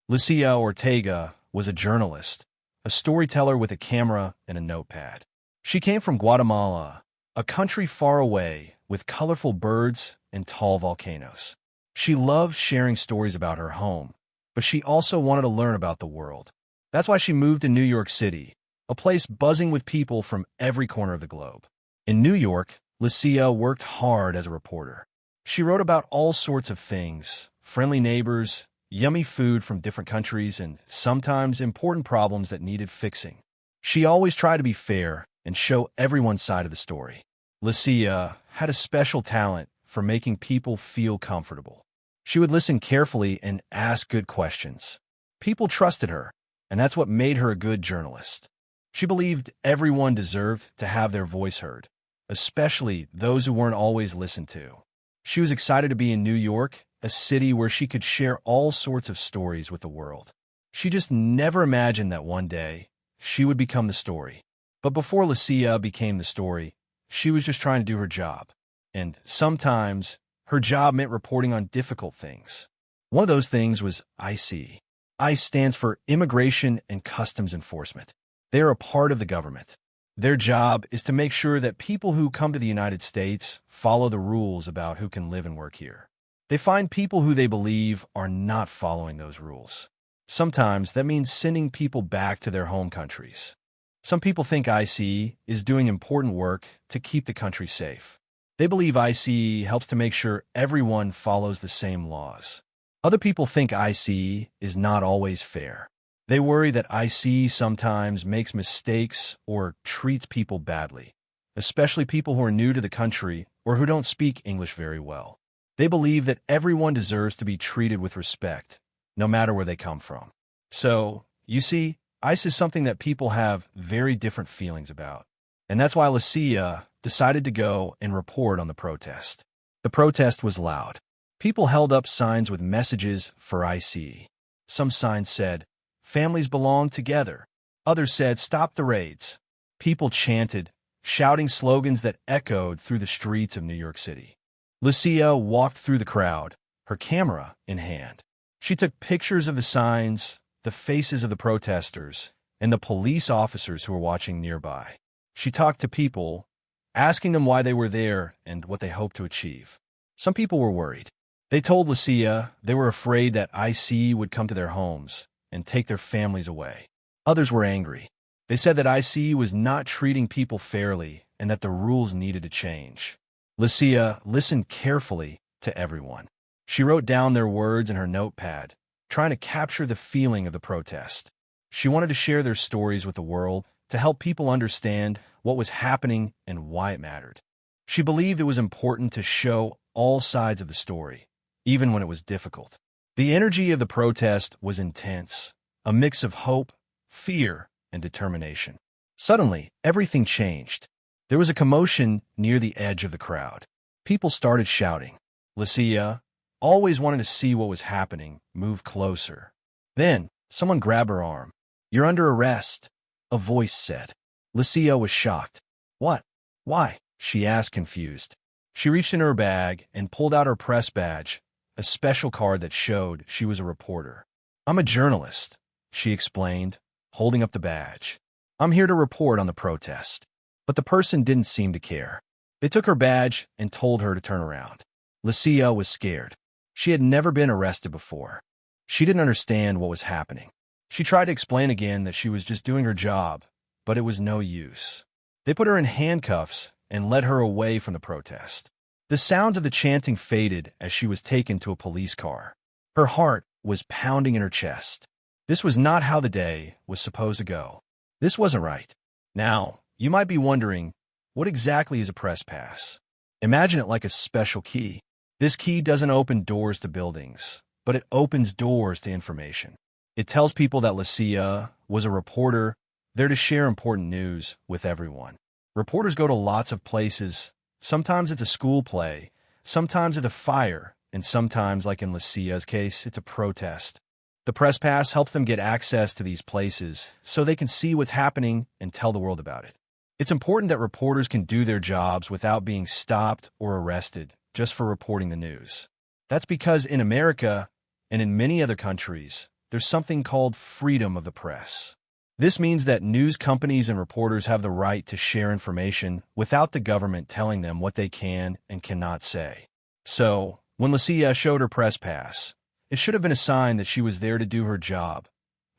Lucia Ortega was a journalist, a storyteller with a camera and a notepad. She came from Guatemala, a country far away with colorful birds and tall volcanoes. She loved sharing stories about her home, but she also wanted to learn about the world. That's why she moved to New York City, a place buzzing with people from every corner of the globe. In New York, Lucia worked hard as a reporter. She wrote about all sorts of things: friendly neighbors, yummy food from different countries, and sometimes important problems that needed fixing. She always tried to be fair and show everyone's side of the story. Lucia had a special talent for making people feel comfortable. She would listen carefully and ask good questions. People trusted her, and that's what made her a good journalist. She believed everyone deserved to have their voice heard, especially those who weren't always listened to. She was excited to be in New York, a city where she could share all sorts of stories with the world. She just never imagined that one day she would become the story. But before Lucia became the story, she was just trying to do her job. And sometimes her job meant reporting on difficult things. One of those things was IC. ICE stands for Immigration and Customs Enforcement. They are a part of the government. Their job is to make sure that people who come to the United States follow the rules about who can live and work here. They find people who they believe are not following those rules. Sometimes that means sending people back to their home countries. Some people think ICE is doing important work to keep the country safe. They believe ICE helps to make sure everyone follows the same laws. Other people think ICE is not always fair. They worry that ICE sometimes makes mistakes or treats people badly, especially people who are new to the country or who don't speak English very well. They believe that everyone deserves to be treated with respect, no matter where they come from. So, you see, ICE is something that people have very different feelings about. And that's why Lucia decided to go and report on the protest. The protest was loud. People held up signs with messages for ICE. Some signs said, "Families belong together." Others said, "Stop the raids." People chanted, shouting slogans that echoed through the streets of New York City. Lucia walked through the crowd, her camera in hand. She took pictures of the signs, the faces of the protesters, and the police officers who were watching nearby. She talked to people, asking them why they were there and what they hoped to achieve. Some people were worried. They told Lucia they were afraid that ICE would come to their homes and take their families away. Others were angry. They said that ICE was not treating people fairly and that the rules needed to change. Lucia listened carefully to everyone. She wrote down their words in her notepad, trying to capture the feeling of the protest. She wanted to share their stories with the world to help people understand what was happening and why it mattered. She believed it was important to show all sides of the story, even when it was difficult. The energy of the protest was intense, a mix of hope, fear, and determination. Suddenly, everything changed. There was a commotion near the edge of the crowd. People started shouting. Lucia, always wanting to see what was happening, moved closer. Then, someone grabbed her arm. "You're under arrest," a voice said. Lucia was shocked. "What? Why?" she asked, confused. She reached in her bag and pulled out her press badge, a special card that showed she was a reporter. "I'm a journalist," she explained, holding up the badge. "I'm here to report on the protest." But the person didn't seem to care. They took her badge and told her to turn around. Lucia was scared. She had never been arrested before. She didn't understand what was happening. She tried to explain again that she was just doing her job, but it was no use. They put her in handcuffs and led her away from the protest. The sounds of the chanting faded as she was taken to a police car. Her heart was pounding in her chest. This was not how the day was supposed to go. This wasn't right. Now, you might be wondering, what exactly is a press pass? Imagine it like a special key. This key doesn't open doors to buildings, but it opens doors to information. It tells people that Lucia was a reporter there to share important news with everyone. Reporters go to lots of places. Sometimes it's a school play, sometimes it's a fire, and sometimes, like in Lucia's case, it's a protest. The press pass helps them get access to these places so they can see what's happening and tell the world about it. It's important that reporters can do their jobs without being stopped or arrested just for reporting the news. That's because in America and in many other countries, there's something called freedom of the press. This means that news companies and reporters have the right to share information without the government telling them what they can and cannot say. So, when Lucia showed her press pass, it should have been a sign that she was there to do her job,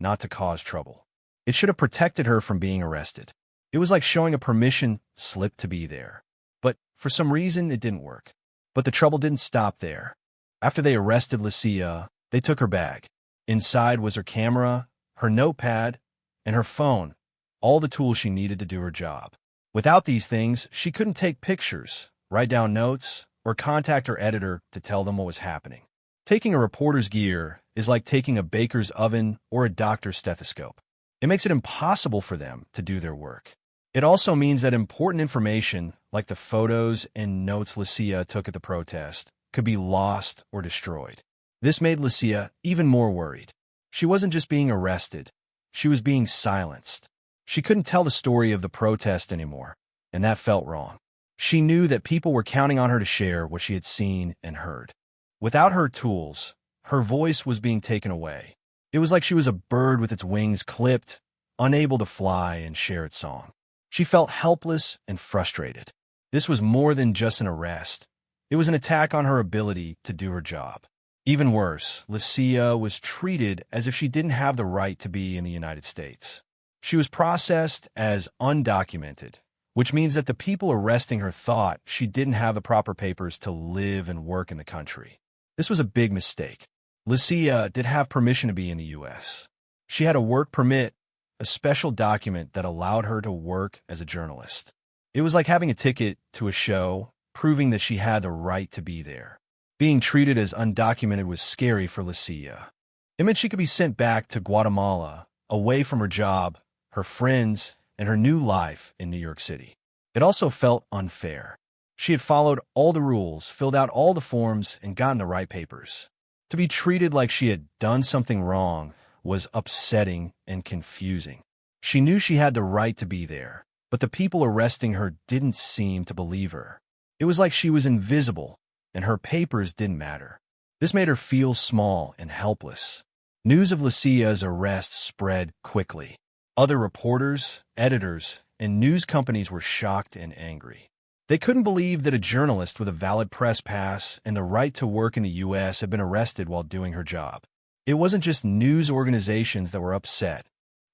not to cause trouble. It should have protected her from being arrested. It was like showing a permission slip to be there. But for some reason, it didn't work. But the trouble didn't stop there. After they arrested Lucia, they took her bag. Inside was her camera, her notepad, and her phone, all the tools she needed to do her job. Without these things, she couldn't take pictures, write down notes, or contact her editor to tell them what was happening. Taking a reporter's gear is like taking a baker's oven or a doctor's stethoscope. It makes it impossible for them to do their work. It also means that important information, like the photos and notes Lucia took at the protest, could be lost or destroyed. This made Lucia even more worried. She wasn't just being arrested. She was being silenced. She couldn't tell the story of the protest anymore, and that felt wrong. She knew that people were counting on her to share what she had seen and heard. Without her tools, her voice was being taken away. It was like she was a bird with its wings clipped, unable to fly and share its song. She felt helpless and frustrated. This was more than just an arrest. It was an attack on her ability to do her job. Even worse, Lucia was treated as if she didn't have the right to be in the United States. She was processed as undocumented, which means that the people arresting her thought she didn't have the proper papers to live and work in the country. This was a big mistake. Lucia did have permission to be in the U.S. She had a work permit, a special document that allowed her to work as a journalist. It was like having a ticket to a show, proving that she had the right to be there. Being treated as undocumented was scary for Lucia. It meant she could be sent back to Guatemala, away from her job, her friends, and her new life in New York City. It also felt unfair. She had followed all the rules, filled out all the forms, and gotten the right papers. To be treated like she had done something wrong was upsetting and confusing. She knew she had the right to be there, but the people arresting her didn't seem to believe her. It was like she was invisible, and her papers didn't matter. This made her feel small and helpless. News of Lucia's arrest spread quickly. Other reporters, editors, and news companies were shocked and angry. They couldn't believe that a journalist with a valid press pass and the right to work in the U.S. had been arrested while doing her job. It wasn't just news organizations that were upset.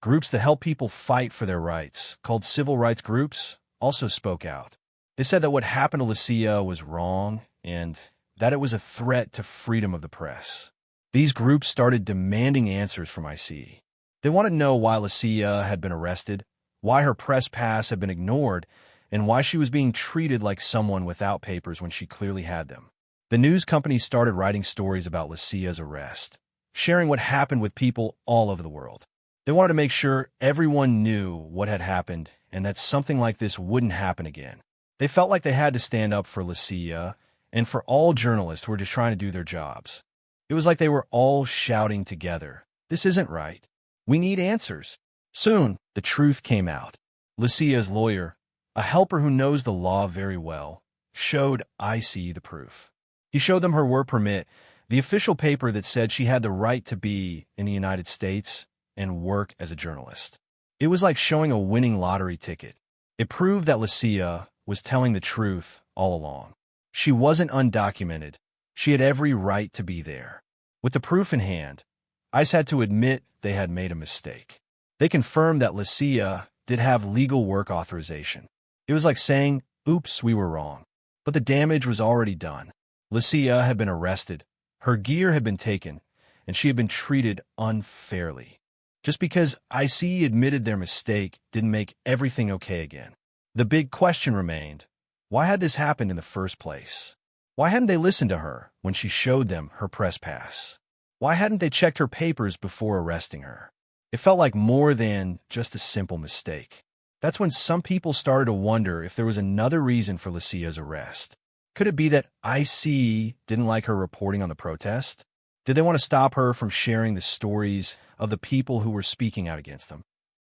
Groups that help people fight for their rights, called civil rights groups, also spoke out. They said that what happened to Lucia was wrong and that it was a threat to freedom of the press. These groups started demanding answers from IC. They wanted to know why Lucia had been arrested, why her press pass had been ignored, and why she was being treated like someone without papers when she clearly had them. The news companies started writing stories about Lucia's arrest, sharing what happened with people all over the world. They wanted to make sure everyone knew what had happened and that something like this wouldn't happen again. They felt like they had to stand up for Lucia and for all journalists who were just trying to do their jobs. It was like they were all shouting together, "This isn't right. We need answers." Soon, the truth came out. Lucia's lawyer, a helper who knows the law very well, showed IC the proof. He showed them her work permit, the official paper that said she had the right to be in the United States and work as a journalist. It was like showing a winning lottery ticket. It proved that Lucia was telling the truth all along. She wasn't undocumented. She had every right to be there. With the proof in hand, ICE had to admit they had made a mistake. They confirmed that Lucia did have legal work authorization. It was like saying, "Oops, we were wrong." But the damage was already done. Lucia had been arrested, her gear had been taken, and she had been treated unfairly. Just because IC admitted their mistake didn't make everything okay again. The big question remained, why had this happened in the first place? Why hadn't they listened to her when she showed them her press pass? Why hadn't they checked her papers before arresting her? It felt like more than just a simple mistake. That's when some people started to wonder if there was another reason for Lucia's arrest. Could it be that IC didn't like her reporting on the protest? Did they want to stop her from sharing the stories of the people who were speaking out against them?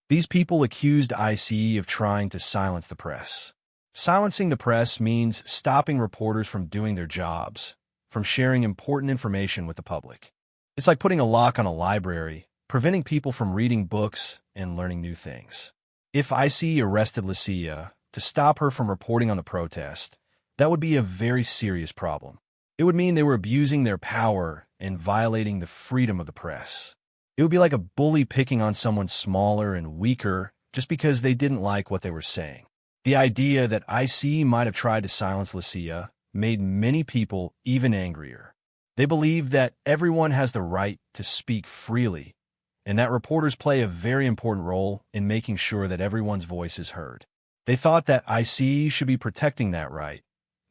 These people accused IC of trying to silence the press. Silencing the press means stopping reporters from doing their jobs, from sharing important information with the public. It's like putting a lock on a library, preventing people from reading books and learning new things. If ICE arrested Lucia to stop her from reporting on the protest, that would be a very serious problem. It would mean they were abusing their power and violating the freedom of the press. It would be like a bully picking on someone smaller and weaker just because they didn't like what they were saying. The idea that ICE might have tried to silence Lucia made many people even angrier. They believe that everyone has the right to speak freely, and that reporters play a very important role in making sure that everyone's voice is heard. They thought that ICE should be protecting that right,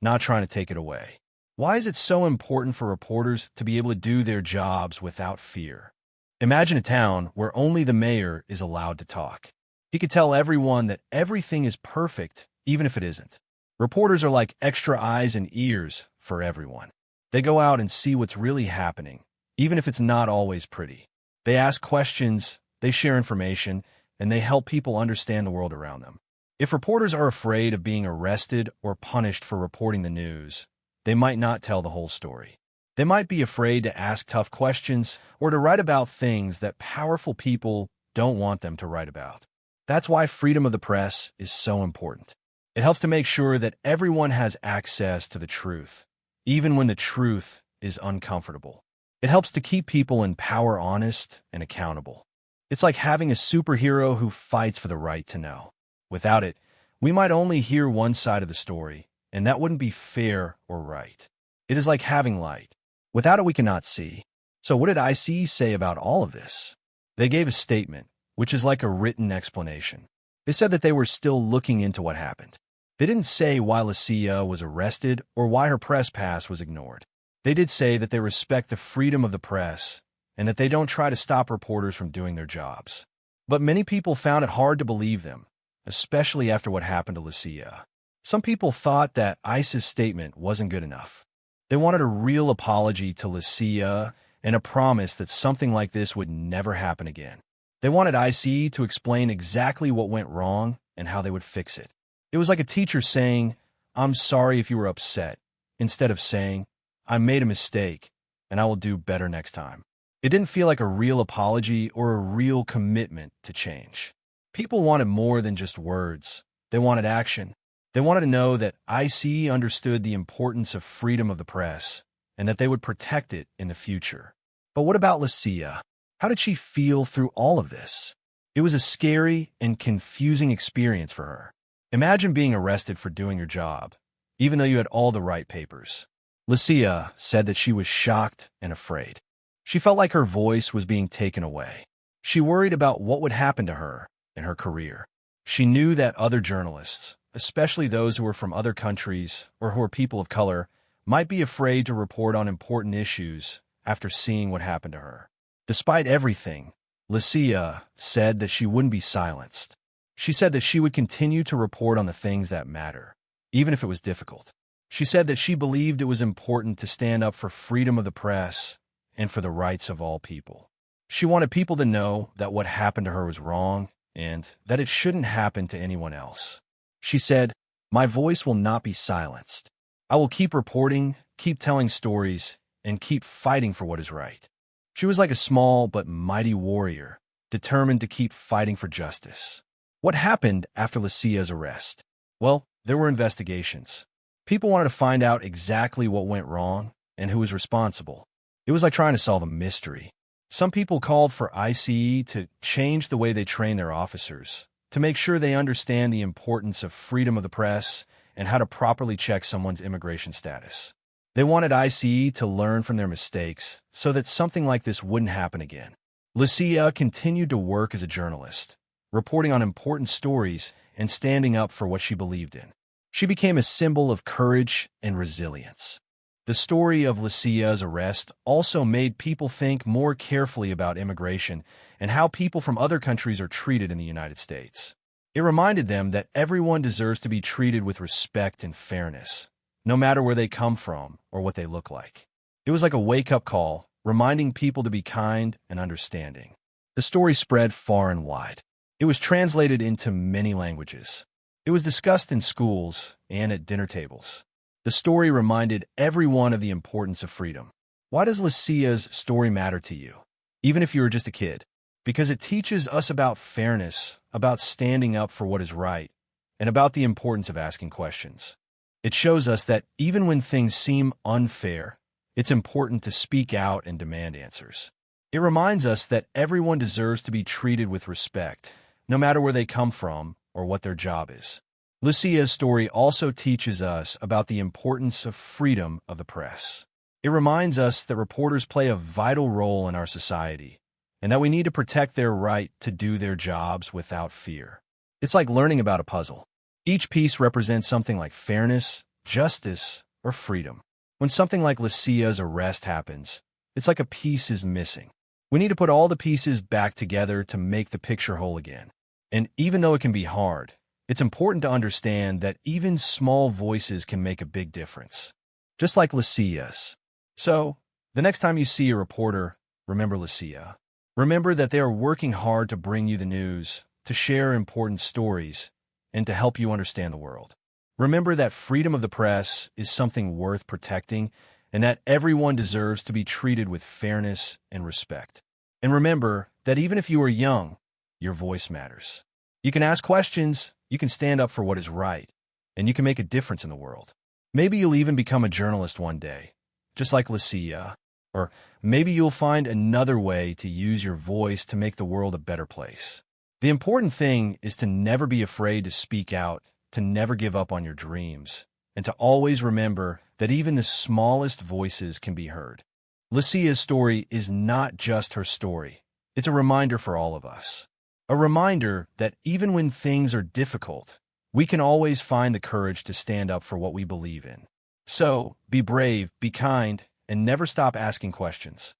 not trying to take it away. Why is it so important for reporters to be able to do their jobs without fear? Imagine a town where only the mayor is allowed to talk. He could tell everyone that everything is perfect, even if it isn't. Reporters are like extra eyes and ears for everyone. They go out and see what's really happening, even if it's not always pretty. They ask questions, they share information, and they help people understand the world around them. If reporters are afraid of being arrested or punished for reporting the news, they might not tell the whole story. They might be afraid to ask tough questions or to write about things that powerful people don't want them to write about. That's why freedom of the press is so important. It helps to make sure that everyone has access to the truth, even when the truth is uncomfortable. It helps to keep people in power honest and accountable. It's like having a superhero who fights for the right to know. Without it, we might only hear one side of the story, and that wouldn't be fair or right. It is like having light. Without it, we cannot see. So what did ICE say about all of this? They gave a statement, which is like a written explanation. They said that they were still looking into what happened. They didn't say why Lucia was arrested or why her press pass was ignored. They did say that they respect the freedom of the press and that they don't try to stop reporters from doing their jobs. But many people found it hard to believe them, especially after what happened to Lucia. Some people thought that ICE's statement wasn't good enough. They wanted a real apology to Lucia and a promise that something like this would never happen again. They wanted ICE to explain exactly what went wrong and how they would fix it. It was like a teacher saying, "I'm sorry if you were upset," instead of saying, "I made a mistake and I will do better next time." It didn't feel like a real apology or a real commitment to change. People wanted more than just words. They wanted action. They wanted to know that ICE understood the importance of freedom of the press and that they would protect it in the future. But what about Lucia? How did she feel through all of this? It was a scary and confusing experience for her. Imagine being arrested for doing your job, even though you had all the right papers. Lucia said that she was shocked and afraid. She felt like her voice was being taken away. She worried about what would happen to her and her career. She knew that other journalists, especially those who were from other countries or who were people of color, might be afraid to report on important issues after seeing what happened to her. Despite everything, Lucia said that she wouldn't be silenced. She said that she would continue to report on the things that matter, even if it was difficult. She said that she believed it was important to stand up for freedom of the press and for the rights of all people. She wanted people to know that what happened to her was wrong and that it shouldn't happen to anyone else. She said, "My voice will not be silenced. I will keep reporting, keep telling stories, and keep fighting for what is right." She was like a small but mighty warrior, determined to keep fighting for justice. What happened after Lucia's arrest? Well, there were investigations. People wanted to find out exactly what went wrong and who was responsible. It was like trying to solve a mystery. Some people called for ICE to change the way they train their officers, to make sure they understand the importance of freedom of the press and how to properly check someone's immigration status. They wanted ICE to learn from their mistakes so that something like this wouldn't happen again. Lucia continued to work as a journalist, reporting on important stories and standing up for what she believed in. She became a symbol of courage and resilience. The story of Lucia's arrest also made people think more carefully about immigration and how people from other countries are treated in the United States. It reminded them that everyone deserves to be treated with respect and fairness, no matter where they come from or what they look like. It was like a wake-up call, reminding people to be kind and understanding. The story spread far and wide. It was translated into many languages. It was discussed in schools and at dinner tables. The story reminded everyone of the importance of freedom. Why does Lucia's story matter to you, even if you were just a kid? Because it teaches us about fairness, about standing up for what is right, and about the importance of asking questions. It shows us that even when things seem unfair, it's important to speak out and demand answers. It reminds us that everyone deserves to be treated with respect, no matter where they come from or what their job is. Lucia's story also teaches us about the importance of freedom of the press. It reminds us that reporters play a vital role in our society, and that we need to protect their right to do their jobs without fear. It's like learning about a puzzle. Each piece represents something like fairness, justice, or freedom. When something like Lucia's arrest happens, it's like a piece is missing. We need to put all the pieces back together to make the picture whole again. And even though it can be hard, it's important to understand that even small voices can make a big difference, just like Lucia's. So, the next time you see a reporter, remember Lucia. Remember that they are working hard to bring you the news, to share important stories, and to help you understand the world. Remember that freedom of the press is something worth protecting, and that everyone deserves to be treated with fairness and respect. And remember that even if you are young, your voice matters. You can ask questions, you can stand up for what is right, and you can make a difference in the world. Maybe you'll even become a journalist one day, just like Lucia. Or maybe you'll find another way to use your voice to make the world a better place. The important thing is to never be afraid to speak out, to never give up on your dreams, and to always remember that even the smallest voices can be heard. Lucia's story is not just her story. It's a reminder for all of us. A reminder that even when things are difficult, we can always find the courage to stand up for what we believe in. So, be brave, be kind, and never stop asking questions.